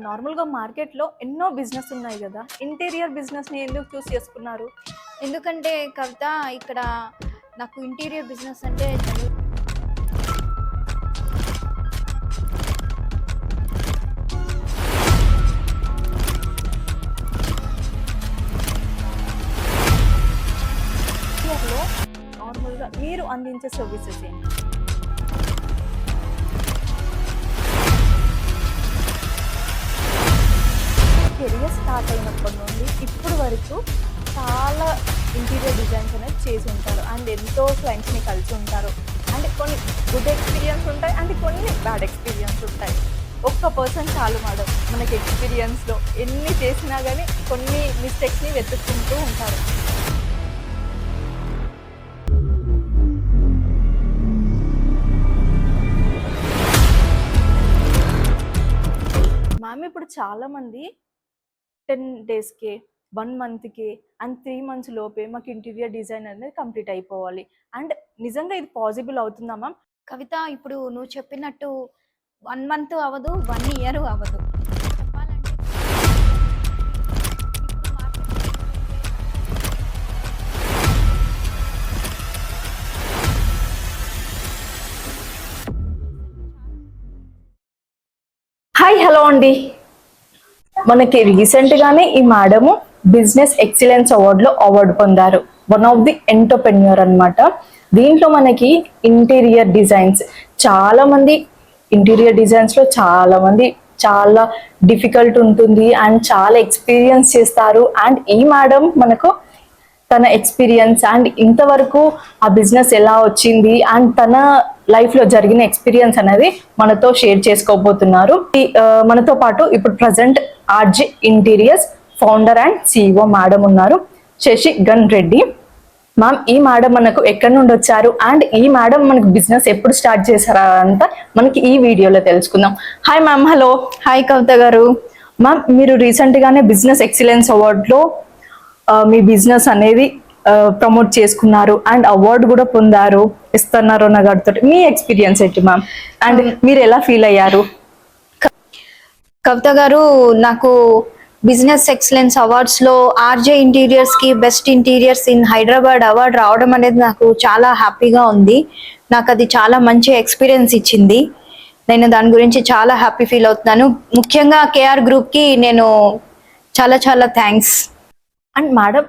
నార్మల్గా మార్కెట్లో ఎన్నో బిజినెస్ ఉన్నాయి కదా, ఇంటీరియర్ బిజినెస్ని ఎందుకు చూస్ చేసుకున్నారు? ఎందుకంటే కవిత ఇక్కడ నాకు ఇంటీరియర్ బిజినెస్ అంటే నార్మల్గా మీరు అందించే సర్వీసెస్ ఏంటి? కెరియర్ స్టార్ట్ అయినప్పటి నుండి ఇప్పుడు వరకు చాలా ఇంటీరియర్ డిజైన్స్ అనేది చేసి ఉంటారు అండ్ ఎంతో క్లయింట్స్ని కలిసి ఉంటారు. అండ్ కొన్ని గుడ్ ఎక్స్పీరియన్స్ ఉంటాయి అండ్ కొన్ని బ్యాడ్ ఎక్స్పీరియన్స్ ఉంటాయి. ఒక్క పర్సన్ చాలు మేడం, మనకి ఎక్స్పీరియన్స్లో ఎన్ని చేసినా కానీ కొన్ని మిస్టేక్స్ని వెతుక్కుంటూ ఉంటారు. మ్యామ్ ఇప్పుడు చాలామంది 10 daysకే 1 monthకే అండ్ 3 months లోపే మాకు ఇంటీరియర్ డిజైన్ అనేది కంప్లీట్ అయిపోవాలి. అండ్ నిజంగా ఇది పాసిబుల్ అవుతుందా మ్యామ్? కవిత ఇప్పుడు నువ్వు చెప్పినట్టు 1 month అవ్వదు, 1 year అవ్వదు. చెప్పాలంటే హాయ్ హలో అండి, మనకి రీసెంట్గానే ఈ మేడము బిజినెస్ ఎక్సలెన్స్ అవార్డులో అవార్డు పొందారు. వన్ ఆఫ్ ది ఎంటర్‌ప్రెన్యూర్ అన్నమాట. దీంట్లో మనకి ఇంటీరియర్ డిజైన్స్ చాలా మంది ఇంటీరియర్ డిజైన్స్లో చాలా డిఫికల్ట్ ఉంటుంది అండ్ చాలా ఎక్స్పీరియన్స్ చేస్తారు. అండ్ ఈ మేడం మనకు తన ఎక్స్పీరియన్స్ అండ్ ఇంతవరకు ఆ బిజినెస్ ఎలా వచ్చింది అండ్ తన లైఫ్లో జరిగిన ఎక్స్పీరియన్స్ అనేది మనతో షేర్ చేసుకోబోతున్నారు. మనతో పాటు ఇప్పుడు present RJ interiors founder and CEO madam ఉన్నారు, శశి గన్ రెడ్డి. మ్యామ్, ఈ మేడం మనకు ఎక్కడి నుండి వచ్చారు అండ్ ఈ మేడం మనకు బిజినెస్ ఎప్పుడు స్టార్ట్ చేశారా అంతా మనకి ఈ వీడియోలో తెలుసుకుందాం. Hi ma'am. హలో. హాయ్ కవిత గారు. మ్యామ్, మీరు రీసెంట్గానే బిజినెస్ ఎక్సలెన్స్ అవార్డులో మీ బిజినెస్ అనేది ప్రమోట్ చేసుకున్నారు అండ్ అవార్డు కూడా పొందారు, ఇస్తున్నారు నగడుతో. మీ ఎక్స్పీరియన్స్ ఏంటి మ్యామ్ అండ్ మీరు ఎలా ఫీల్ అయ్యారు? కవిత గారు, నాకు బిజినెస్ ఎక్సలెన్స్ అవార్డ్స్ లో ఆర్జే ఇంటీరియర్స్ కి best interiors in Hyderabad award రావడం అనేది నాకు చాలా హ్యాపీగా ఉంది. నాకు అది చాలా మంచి ఎక్స్పీరియన్స్ ఇచ్చింది. నేను దాని గురించి చాలా హ్యాపీ ఫీల్ అవుతున్నాను. ముఖ్యంగా కేఆర్ గ్రూప్ కి నేను చాలా చాలా థ్యాంక్స్. అండ్ మేడం,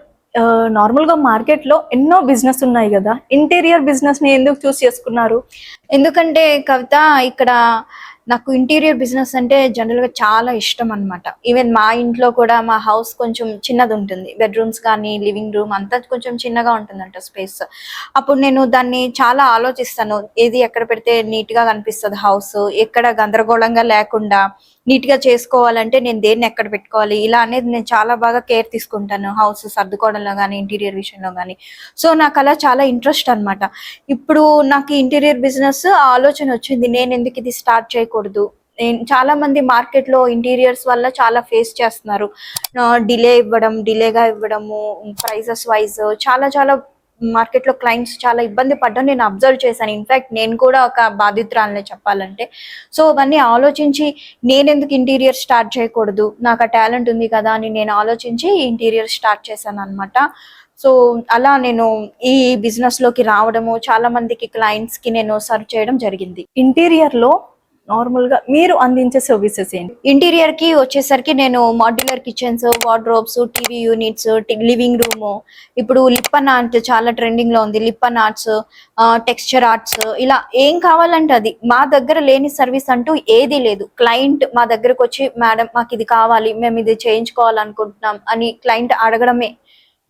నార్మల్గా మార్కెట్లో ఎన్నో బిజినెస్ ఉన్నాయి కదా, ఇంటీరియర్ బిజినెస్ని ఎందుకు చూస్ చేసుకున్నారు? ఎందుకంటే కవిత ఇక్కడ నాకు ఇంటీరియర్ బిజినెస్ అంటే జనరల్గా చాలా ఇష్టం అనమాట. ఈవెన్ మా ఇంట్లో కూడా మా హౌస్ కొంచెం చిన్నది ఉంటుంది, బెడ్రూమ్స్ కానీ లివింగ్ రూమ్ అంతా కొంచెం చిన్నగా ఉంటుందంట స్పేస్. అప్పుడు నేను దాన్ని చాలా ఆలోచిస్తాను, ఏది ఎక్కడ పెడితే నీట్గా కనిపిస్తుంది, హౌస్ ఎక్కడ గందరగోళంగా లేకుండా నీట్గా చేసుకోవాలంటే నేను దేన్ని ఎక్కడ పెట్టుకోవాలి, ఇలా అనేది నేను చాలా బాగా కేర్ తీసుకుంటాను హౌస్ సర్దుకోవడంలో కానీ ఇంటీరియర్ విషయంలో కానీ. సో నాకు అలా చాలా ఇంట్రెస్ట్ అనమాట. ఇప్పుడు నాకు ఇంటీరియర్ బిజినెస్ ఆలోచన వచ్చింది, నేను ఎందుకు ఇది స్టార్ట్ చేయకూడదు. చాలా మంది మార్కెట్ లో ఇంటీరియర్స్ వల్ల చాలా ఫేస్ చేస్తున్నారు, డిలేగా ఇవ్వడము, ప్రైజెస్ వైజ్ చాలా చాలా మార్కెట్ లో క్లయింట్స్ చాలా ఇబ్బంది పడ్డం నేను అబ్జర్వ్ చేశాను. ఇన్ఫాక్ట్ నేను కూడా ఒక బాధితురాలనే చెప్పాలంటే. సో అవన్నీ ఆలోచించి నేను ఎందుకు ఇంటీరియర్ స్టార్ట్ చేయకూడదు, నాకు ఆ టాలెంట్ ఉంది కదా అని నేను ఆలోచించి ఇంటీరియర్ స్టార్ట్ చేశాను అనమాట. సో అలా నేను ఈ బిజినెస్ లోకి రావడము, చాలా మందికి క్లయింట్స్ కి నేను సర్వ్ చేయడం జరిగింది. ఇంటీరియర్ లో నార్మల్గా మీరు అందించే సర్వీసెస్ ఏంటి? ఇంటీరియర్ కి వచ్చేసరికి నేను modular kitchens, wardrobes, TV units, living room, ఇప్పుడు లిప్పన్ ఆర్ట్ చాలా ట్రెండింగ్ లో ఉంది, లిప్పన్ ఆర్ట్స్, టెక్స్చర్ ఆర్ట్స్, ఇలా ఏం కావాలంటే అది. మా దగ్గర లేని సర్వీస్ అంటూ ఏది లేదు. క్లయింట్ మా దగ్గరకు వచ్చి మేడం మాకు ఇది కావాలి, మేము ఇది చేయించుకోవాలనుకుంటున్నాం అని క్లయింట్ అడగడమే,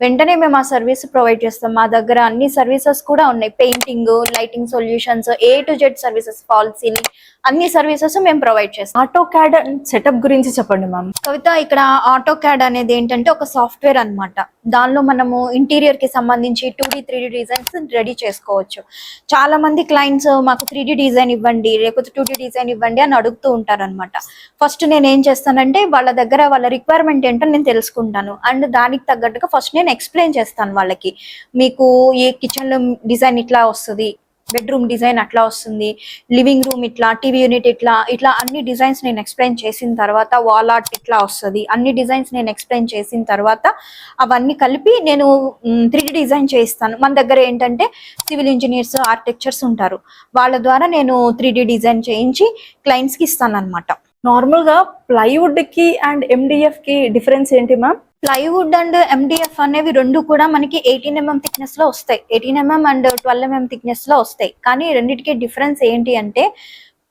వెంటనే మేము ఆ సర్వీస్ ప్రొవైడ్ చేస్తాం. మా దగ్గర అన్ని సర్వీసెస్ కూడా ఉన్నాయి, painting, lighting solutions, A to Z services, fall ceiling, అన్ని సర్వీసెస్ మేము ప్రొవైడ్ చేస్తాం. ఆటో క్యాడ్ సెటప్ గురించి చెప్పండి మ్యామ్. కవిత, ఇక్కడ ఆటో క్యాడ్ అనేది ఏంటంటే ఒక సాఫ్ట్వేర్ అన్నమాట. దానిలో మనము ఇంటీరియర్ కి సంబంధించి 2D 3D డిజైన్స్ రెడీ చేసుకోవచ్చు. చాలా మంది క్లయింట్స్ మాకు 3D డిజైన్ ఇవ్వండి లేకపోతే 2D డిజైన్ ఇవ్వండి అని అడుగుతూ ఉంటారు అనమాట. ఫస్ట్ నేను ఏం చేస్తానంటే వాళ్ళ దగ్గర వాళ్ళ రిక్వైర్మెంట్ ఏంటో నేను తెలుసుకుంటాను అండ్ దానికి తగ్గట్టుగా ఫస్ట్ నేను ఎక్స్ప్లెయిన్ చేస్తాను వాళ్ళకి. మీకు ఈ కిచెన్ లో డిజైన్ ఇట్లా వస్తుంది, బెడ్రూమ్ డిజైన్ అట్లా వస్తుంది, లివింగ్ రూమ్ ఇట్లా, టీవీ యూనిట్ ఇట్లా, ఇట్లా అన్ని డిజైన్స్ నేను ఎక్స్ప్లెయిన్ చేసిన తర్వాత వాల్ ఆర్ట్ ఇట్లా వస్తుంది, అన్ని డిజైన్స్ నేను ఎక్స్ప్లెయిన్ చేసిన తర్వాత అవన్నీ కలిపి నేను 3D డిజైన్ చేయిస్తాను. మన దగ్గర ఏంటంటే సివిల్ ఇంజనీర్స్, ఆర్కిటెక్చర్స్ ఉంటారు, వాళ్ళ ద్వారా నేను 3D డిజైన్ చేయించి క్లయింట్స్ కి ఇస్తాను అనమాట. నార్మల్ గా ప్లైవుడ్ కి అండ్ MDF కి డిఫరెన్స్ ఏంటి మ్యామ్? ప్లైవుడ్ అండ్ MDF అనేవి రెండు కూడా మనకి 18mm థిక్నెస్ లో వస్తాయి, 18mm అండ్ 12mm థిక్నెస్ లో వస్తాయి. కానీ రెండింటికి డిఫరెన్స్ ఏంటి అంటే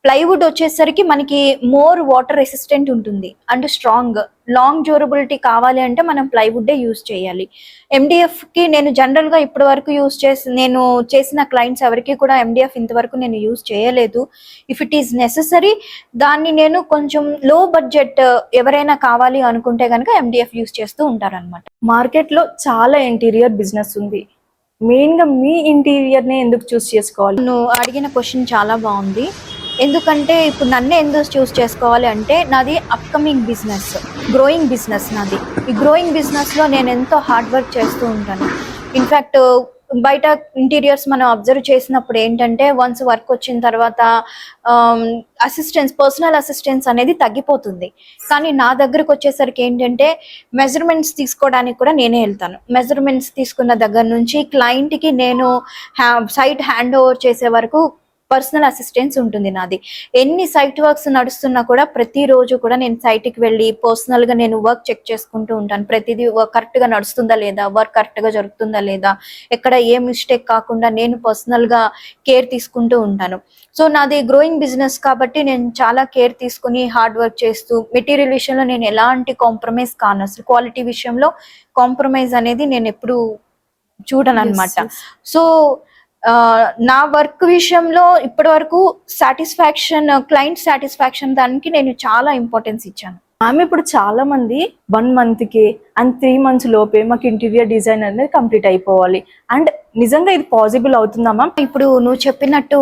ప్లైవుడ్ వచ్చేసరికి మనకి మోర్ వాటర్ రెసిస్టెంట్ ఉంటుంది అండ్ స్ట్రాంగ్, లాంగ్ డ్యూరబిలిటీ కావాలి అంటే మనం ప్లైవుడ్ యూజ్ చేయాలి. MDF కి నేను జనరల్ గా ఇప్పటి వరకు నేను చేసిన క్లయింట్స్ ఎవరికి కూడా MDF ఇంతవరకు నేను యూజ్ చేయలేదు. ఇఫ్ ఇట్ ఈస్ నెససరీ దాన్ని నేను కొంచెం లో బడ్జెట్ ఎవరైనా కావాలి అనుకుంటే కనుక MDF యూజ్ చేస్తూ ఉంటారన్నమాట. మార్కెట్ లో చాలా ఇంటీరియర్ బిజినెస్ ఉంది, మెయిన్ గా మీ ఇంటీరియర్ నే ఎందుకు చూస్ చేసుకోవాలి? నువ్వు అడిగిన క్వశ్చన్ చాలా బాగుంది. ఎందుకంటే ఇప్పుడు నన్నే ఎందుకు చూస్ చేసుకోవాలి అంటే నాది అప్కమింగ్ బిజినెస్, గ్రోయింగ్ బిజినెస్ నాది. ఈ గ్రోయింగ్ బిజినెస్ లో నేను ఎంతో హార్డ్ వర్క్ చేస్తూ ఉంటాను. ఇన్ఫ్యాక్ట్ బయట ఇంటీరియర్స్ మనం అబ్జర్వ్ చేసినప్పుడు ఏంటంటే వన్స్ వర్క్ వచ్చిన తర్వాత పర్సనల్ అసిస్టెన్స్ అనేది తగ్గిపోతుంది. కానీ నా దగ్గరకు వచ్చేసరికి ఏంటంటే మెజర్మెంట్స్ తీసుకోవడానికి కూడా నేనే వెళ్తాను. మెజర్మెంట్స్ తీసుకున్న దగ్గర నుంచి క్లయింట్కి నేను సైట్ హ్యాండ్ ఓవర్ చేసే వరకు పర్సనల్ అసిస్టెన్స్ ఉంటుంది నాది. ఎన్ని సైట్ వర్క్స్ నడుస్తున్నా కూడా ప్రతిరోజు కూడా నేను సైట్కి వెళ్ళి పర్సనల్గా నేను వర్క్ చెక్ చేసుకుంటూ ఉంటాను. ప్రతిదీ వర్క్ కరెక్ట్గా నడుస్తుందా లేదా, వర్క్ కరెక్ట్గా జరుగుతుందా లేదా, ఎక్కడ ఏ మిస్టేక్ కాకుండా నేను పర్సనల్గా కేర్ తీసుకుంటూ ఉంటాను. సో నాది గ్రోయింగ్ బిజినెస్ కాబట్టి నేను చాలా కేర్ తీసుకుని హార్డ్ వర్క్ చేస్తూ మెటీరియల్ విషయంలో నేను ఎలాంటి కాంప్రమైజ్ కాను. అసలు క్వాలిటీ విషయంలో కాంప్రమైజ్ అనేది నేను ఎప్పుడు చూడను అనమాట. సో నా వర్క్ విషయంలో ఇప్పటి వరకు సాటిస్ఫాక్షన్, క్లయింట్ సాటిస్ఫాక్షన్ దానికి నేను చాలా ఇంపార్టెన్స్ ఇచ్చాను. ఆమె ఇప్పుడు చాలా మంది 1 month కి అండ్ 3 months లోపే మాకు ఇంటీరియర్ డిజైన్ అనేది కంప్లీట్ అయిపోవాలి అండ్ నిజంగా ఇది పాసిబుల్ అవుతుందా మ్యామ్? ఇప్పుడు నువ్వు చెప్పినట్టు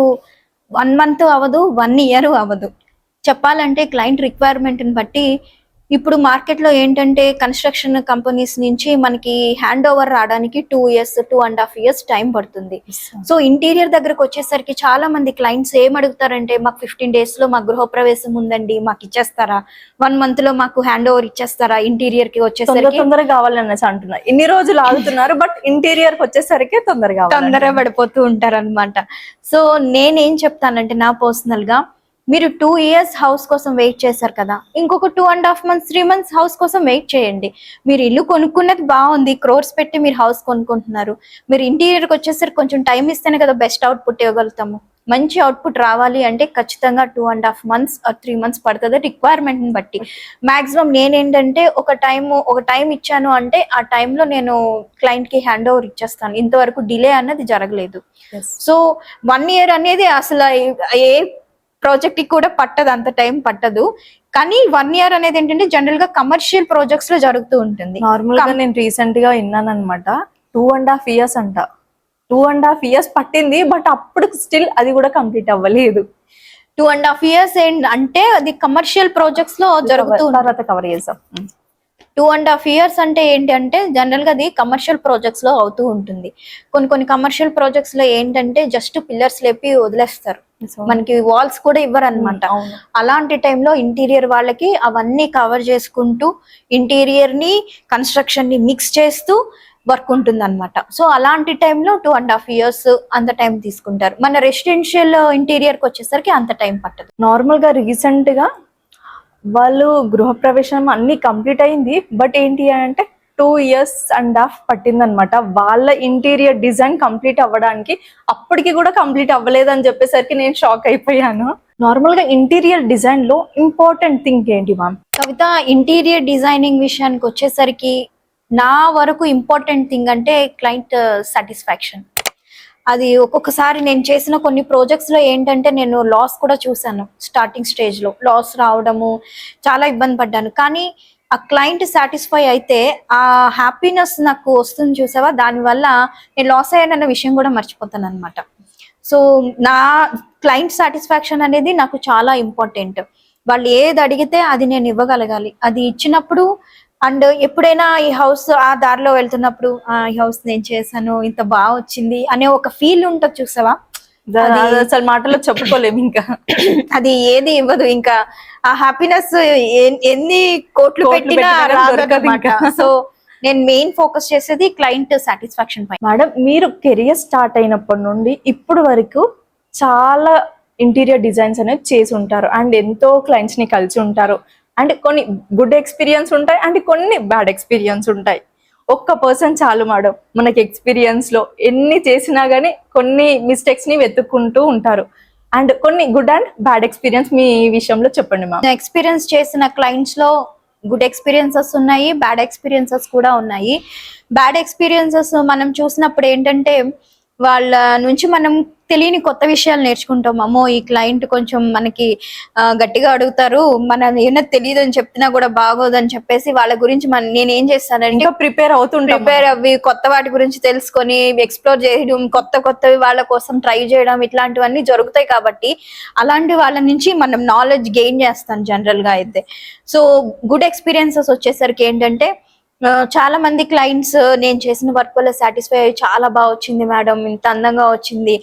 1 month అవ్వదు, 1 year అవ్వదు. చెప్పాలంటే క్లయింట్ రిక్వైర్మెంట్ని బట్టి ఇప్పుడు మార్కెట్లో ఏంటంటే కన్స్ట్రక్షన్ కంపెనీస్ నుంచి మనకి హ్యాండ్ ఓవర్ రావడానికి 2 years, 2.5 years టైం పడుతుంది. సో ఇంటీరియర్ దగ్గరకు వచ్చేసరికి చాలా మంది క్లయింట్స్ ఏం అడుగుతారంటే మాకు 15 days లో మా గృహప్రవేశం ఉందండి, మాకు ఇచ్చేస్తారా, 1 month లో మాకు హ్యాండ్ ఓవర్ ఇచ్చేస్తారా, ఇంటీరియర్ కి వచ్చేసరికి తొందరగా కావాలనేసి అంటున్నారు. ఇన్ని రోజులు ఆగుతున్నారు బట్ ఇంటీరియర్ కి వచ్చేసరికి తొందరగా పడిపోతూ ఉంటారు అనమాట. సో నేనేం చెప్తానంటే నా పర్సనల్ గా మీరు 2 years హౌస్ కోసం వెయిట్ చేశారు కదా, ఇంకొక 2.5 months, 3 months హౌస్ కోసం వెయిట్ చేయండి. మీరు ఇల్లు కొనుక్కున్నది బాగుంది, క్రోర్స్ పెట్టి మీరు హౌస్ కొనుక్కుంటున్నారు, మీరు ఇంటీరియర్కి వచ్చేసరికి కొంచెం టైం ఇస్తేనే కదా బెస్ట్ అవుట్పుట్ ఇవ్వగలుగుతాము. మంచి అవుట్పుట్ రావాలి అంటే ఖచ్చితంగా 2.5 months or 3 months పడుతుంది రిక్వైర్మెంట్ని బట్టి. మాక్సిమం నేనేంటంటే ఒక టైం ఇచ్చాను అంటే ఆ టైంలో నేను క్లయింట్కి హ్యాండ్ ఓవర్ ఇచ్చేస్తాను. ఇంతవరకు డిలే అన్నది జరగలేదు. సో 1 year అనేది అసలు ఏ ప్రాజెక్ట్ కి కూడా పట్టదు, అంత టైం పట్టదు. కానీ 1 year అనేది ఏంటంటే జనరల్ గా కమర్షియల్ ప్రాజెక్ట్స్ లో జరుగుతూ ఉంటుంది. నార్మల్ గా నేను రీసెంట్ గా విన్నాను అనమాట, 2.5 years అంట. 2.5 years పట్టింది బట్ అప్పుడు స్టిల్ అది కూడా కంప్లీట్ అవ్వలేదు. 2.5 years అంటే అది కమర్షియల్ ప్రాజెక్ట్స్ లో జరుగుతూ తర్వాత కవర్ చేసాం. 2.5 years అంటే ఏంటి అంటే జనరల్ గా అది కమర్షియల్ ప్రాజెక్ట్స్ లో అవుతూ ఉంటుంది. కొన్ని కమర్షియల్ ప్రాజెక్ట్స్ లో ఏంటంటే జస్ట్ పిల్లర్స్ లేపి వదిలేస్తారు, మనకి వాల్స్ కూడా ఇవ్వరు అనమాట. అలాంటి టైంలో ఇంటీరియర్ వాళ్ళకి అవన్నీ కవర్ చేసుకుంటూ ఇంటీరియర్ ని కన్స్ట్రక్షన్ ని మిక్స్ చేస్తూ వర్క్ ఉంటుంది అనమాట. సో అలాంటి టైంలో 2.5 years అంత టైం తీసుకుంటారు. మన రెసిడెన్షియల్ ఇంటీరియర్ కి వచ్చేసరికి అంత టైం పట్టదు. నార్మల్ గా రీసెంట్ గా వాళ్ళు గృహప్రవేశం అన్ని కంప్లీట్ అయింది బట్ ఏంటి అంటే 2.5 years పట్టింది అనమాట వాళ్ళ ఇంటీరియర్ డిజైన్ కంప్లీట్ అవ్వడానికి. అప్పటికి కూడా కంప్లీట్ అవ్వలేదని చెప్పేసరికి నేను షాక్ అయిపోయాను. నార్మల్ గా ఇంటీరియర్ డిజైన్ లో ఇంపార్టెంట్ థింగ్ ఏంటి మ్యామ్? కవిత, ఇంటీరియర్ డిజైనింగ్ విషయానికి వచ్చేసరికి నా వరకు ఇంపార్టెంట్ థింగ్ అంటే క్లయింట్ సాటిస్ఫాక్షన్. అది ఒక్కొక్కసారి నేను చేసిన కొన్ని ప్రాజెక్ట్స్ లో ఏంటంటే నేను లాస్ కూడా చూసాను. స్టార్టింగ్ స్టేజ్ లో లాస్ రావడము చాలా ఇబ్బంది పడ్డాను. కానీ ఆ క్లయింట్ సాటిస్ఫై అయితే ఆ హ్యాపీనెస్ నాకు వస్తుంది చూసావా, దానివల్ల నేను లాస్ అయ్యానన్న విషయం కూడా మర్చిపోతాను అనమాట. సో నా క్లయింట్ సాటిస్ఫాక్షన్ అనేది నాకు చాలా ఇంపార్టెంట్. వాళ్ళు ఏది అడిగితే అది నేను ఇవ్వగలగాలి. అది ఇచ్చినప్పుడు అండ్ ఎప్పుడైనా ఈ హౌస్ ఆ దారిలో వెళ్తున్నప్పుడు ఈ హౌస్ నేను చేశాను, ఇంత బాగా వచ్చింది అనే ఒక ఫీల్ ఉంటుంది చూసావా, అది అసలు మాటలో చెప్పుకోలేము ఇంకా. అది ఏది ఇవ్వదు ఇంకా. ఆ హ్యాపీనెస్ ఎన్ని కోట్లు పెట్టినా దొరకదు రాదన్నమాట. ఇంకా. సో నేను మెయిన్ ఫోకస్ చేసేది క్లయింట్ సాటిస్ఫాక్షన్ పై. మేడం, మీరు కెరియర్ స్టార్ట్ అయినప్పటి నుండి ఇప్పుడు వరకు చాలా ఇంటీరియర్ డిజైన్స్ అనేవి చేసి ఉంటారు అండ్ ఎంతో క్లయింట్స్ ని కలిసి ఉంటారు అండ్ కొన్ని గుడ్ ఎక్స్పీరియన్స్ ఉంటాయి అండ్ కొన్ని బ్యాడ్ ఎక్స్పీరియన్స్ ఉంటాయి. ఒక్క పర్సన్ చాలు మేడం, మనకి ఎక్స్పీరియన్స్ లో ఎన్ని చేసినా గానీ కొన్ని మిస్టేక్స్ ని వెతుక్కుంటూ ఉంటారు. అండ్ కొన్ని గుడ్ అండ్ బ్యాడ్ ఎక్స్పీరియన్స్ మీ విషయంలో చెప్పండి మ్యామ్. ఎక్స్పీరియన్స్ చేసిన క్లయింట్స్ లో గుడ్ ఎక్స్పీరియన్సెస్ ఉన్నాయి, బ్యాడ్ ఎక్స్పీరియన్సెస్ కూడా ఉన్నాయి. బ్యాడ్ ఎక్స్పీరియన్సెస్ మనం చూసినప్పుడు ఏంటంటే వాళ్ళ నుంచి మనం తెలియని కొత్త విషయాలు నేర్చుకుంటాం. అమ్మో ఈ క్లయింట్ కొంచెం మనకి గట్టిగా అడుగుతారు, మన ఏమన్నా తెలియదు అని చెప్తున్నా కూడా బాగోదని చెప్పేసి వాళ్ళ గురించి నేను ఏం చేస్తానంటే ప్రిపేర్ అవి కొత్త వాటి గురించి తెలుసుకొని ఎక్స్ప్లోర్ చేయడం, కొత్తవి వాళ్ళ కోసం ట్రై చేయడం, ఇట్లాంటివన్నీ జరుగుతాయి. కాబట్టి అలాంటి వాళ్ళ నుంచి మనం నాలెడ్జ్ గెయిన్ చేస్తాం జనరల్ గా అయితే. సో గుడ్ ఎక్స్పీరియన్సెస్ వచ్చేసరికి ఏంటంటే చాలా మంది క్లయింట్స్ నేను చేసిన వర్క్ వల్ల సాటిస్ఫై అయ్యి చాలా బాగా వచ్చింది మేడం, ఇంత అందంగా వచ్చింది,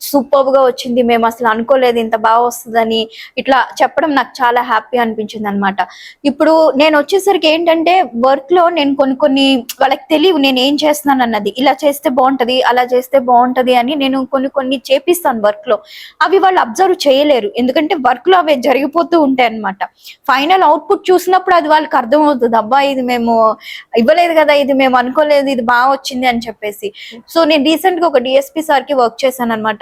సూపర్ గా వచ్చింది, మేము అసలు అనుకోలేదు ఇంత బాగా వస్తుందని ఇట్లా చెప్పడం నాకు చాలా హ్యాపీ అనిపించింది అనమాట. ఇప్పుడు నేను వచ్చేసరికి ఏంటంటే వర్క్ లో నేను కొన్ని వాళ్ళకి తెలియవు నేను ఏం చేస్తున్నాను అన్నది. ఇలా చేస్తే బాగుంటది, అలా చేస్తే బాగుంటది అని నేను కొన్ని చేపిస్తాను వర్క్ లో. అవి వాళ్ళు అబ్జర్వ్ చేయలేరు, ఎందుకంటే వర్క్ లో అవి జరిగిపోతూ ఉంటాయి అనమాట. ఫైనల్ అవుట్పుట్ చూసినప్పుడు అది వాళ్ళకి అర్థం అవుతుంది, అబ్బా ఇది మేము ఇవ్వలేదు కదా, ఇది మేము అనుకోలేదు, ఇది బాగా వచ్చింది అని చెప్పేసి. సో నేను రీసెంట్ గా ఒక డిఎస్పీ సార్ కి వర్క్ చేశాను అనమాట,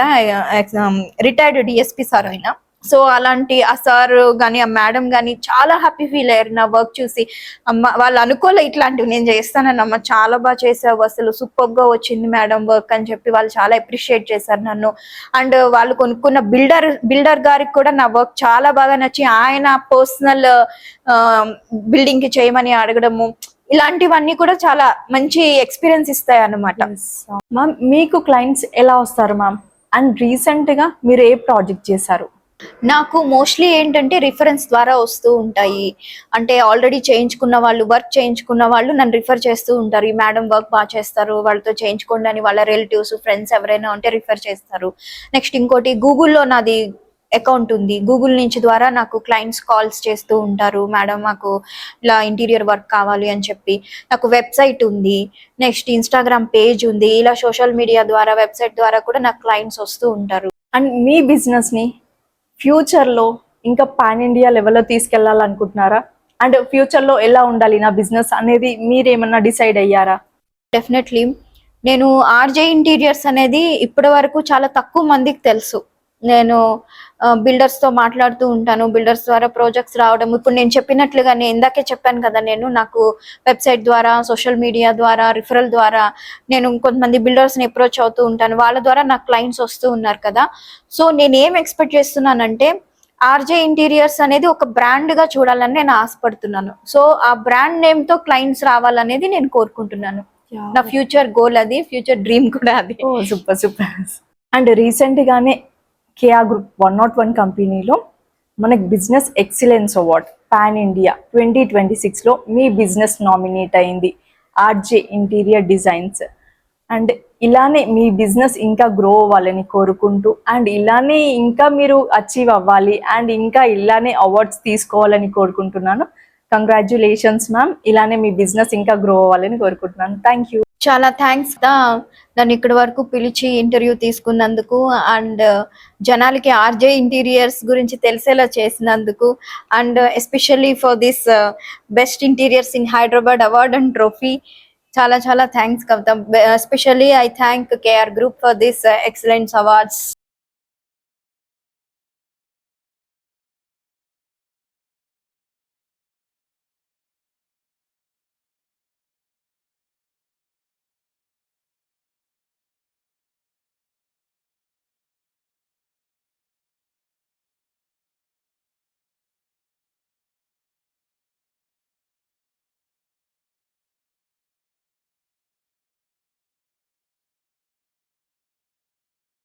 రిటైర్డ్ డిఎస్పీ సార్ అయినా. సో అలాంటి ఆ సార్ గాని ఆ మేడం గాని చాలా హ్యాపీ ఫీల్ అయ్యారు నా వర్క్ చూసి. అమ్మ వాళ్ళు అనుకోలే ఇట్లాంటివి నేను చేస్తానని, అమ్మ చాలా బాగా చేసావు, అసలు సూపర్ గా వచ్చింది మేడం వర్క్ అని చెప్పి వాళ్ళు చాలా అప్రిషియేట్ చేశారు నన్ను. అండ్ వాళ్ళు కొనుక్కున్న బిల్డర్ గారికి కూడా నా వర్క్ చాలా బాగా నచ్చి ఆయన పర్సనల్ బిల్డింగ్ కి చేయమని అడగడము, ఇలాంటివన్నీ కూడా చాలా మంచి ఎక్స్పీరియన్స్ ఇస్తాయి అన్నమాట. మ్యామ్, మీకు క్లయింట్స్ ఎలా వస్తారు మ్యామ్? అండ్ రీసెంట్ గా మీరు ఏ ప్రాజెక్ట్ చేశారు? నాకు మోస్ట్లీ ఏంటంటే రిఫరెన్స్ ద్వారా వస్తూ ఉంటాయి. అంటే ఆల్రెడీ చేయించుకున్న వాళ్ళు, వర్క్ చేయించుకున్న వాళ్ళు నన్ను రిఫర్ చేస్తూ ఉంటారు, ఈ మేడం వర్క్ బాగా చేస్తారు, వాళ్ళతో చేయించుకోండి అని వాళ్ళ రిలేటివ్స్ ఫ్రెండ్స్ ఎవరైనా ఉంటే రిఫర్ చేస్తారు. నెక్స్ట్ ఇంకోటి గూగుల్లో నాది అకౌంట్ ఉంది, గూగుల్ నుంచి ద్వారా నాకు క్లయింట్స్ కాల్స్ చేస్తూ ఉంటారు, మేడం మాకు ఇలా ఇంటీరియర్ వర్క్ కావాలి అని చెప్పి. నాకు వెబ్సైట్ ఉంది, నెక్స్ట్ ఇన్స్టాగ్రామ్ పేజ్ ఉంది, ఇలా సోషల్ మీడియా ద్వారా వెబ్సైట్ ద్వారా కూడా నాకు క్లయింట్స్ వస్తూ ఉంటారు. అండ్ మీ బిజినెస్ ని ఫ్యూచర్ లో ఇంకా పాన్ ఇండియా లెవెల్లో తీసుకెళ్లాలనుకుంటున్నారా? అండ్ ఫ్యూచర్ లో ఎలా ఉండాలి నా బిజినెస్ అనేది మీరేమన్నా డిసైడ్ అయ్యారా? డెఫినెట్లీ. నేను ఆర్జే ఇంటీరియర్స్ అనేది ఇప్పటి వరకు చాలా తక్కువ మందికి తెలుసు. నేను బిల్డర్స్ తో మాట్లాడుతూ ఉంటాను, బిల్డర్స్ ద్వారా ప్రాజెక్ట్స్ రావడం. ఇప్పుడు నేను చెప్పినట్లుగా నేను ఇందాకే చెప్పాను కదా, నేను నాకు వెబ్సైట్ ద్వారా, సోషల్ మీడియా ద్వారా, రిఫరల్ ద్వారా నేను కొంతమంది బిల్డర్స్ ని అప్రోచ్ అవుతూ ఉంటాను, వాళ్ళ ద్వారా నాకు క్లయింట్స్ వస్తూ ఉన్నారు కదా. సో నేను ఏం ఎక్స్పెక్ట్ చేస్తున్నానంటే ఆర్జే ఇంటీరియర్స్ అనేది ఒక బ్రాండ్ గా చూడాలని నేను ఆశపడుతున్నాను. సో ఆ బ్రాండ్ నేమ్ తో క్లయింట్స్ రావాలనేది నేను కోరుకుంటున్నాను. నా ఫ్యూచర్ గోల్ అది, ఫ్యూచర్ డ్రీమ్ కూడా అది. సూపర్. అండ్ రీసెంట్ గానే కేఆ గ్రూప్ 101 కంపెనీలో మనకి business excellence award pan India 2026 లో మీ బిజినెస్ నామినేట్ అయింది, ఆర్జే ఇంటీరియర్ డిజైన్స్. అండ్ ఇలానే మీ బిజినెస్ ఇంకా గ్రో అవ్వాలని కోరుకుంటూ అండ్ ఇలానే ఇంకా మీరు అచీవ్ అవ్వాలి అండ్ ఇంకా ఇలానే అవార్డ్స్ తీసుకోవాలని కోరుకుంటున్నాను. కంగ్రాచ్యులేషన్స్ మ్యామ్, ఇలానే మీ బిజినెస్ ఇంకా గ్రో అవ్వాలని కోరుకుంటున్నాను. Thank you. చాలా థ్యాంక్స్ నన్ను ఇక్కడి వరకు పిలిచి ఇంటర్వ్యూ తీసుకున్నందుకు అండ్ జనాలకి ఆర్జే ఇంటీరియర్స్ గురించి తెలిసేలా చేసినందుకు and especially for this best interiors in Hyderabad award and trophy. చాలా thanks Kavitha. Especially I thank KR group for this excellence awards.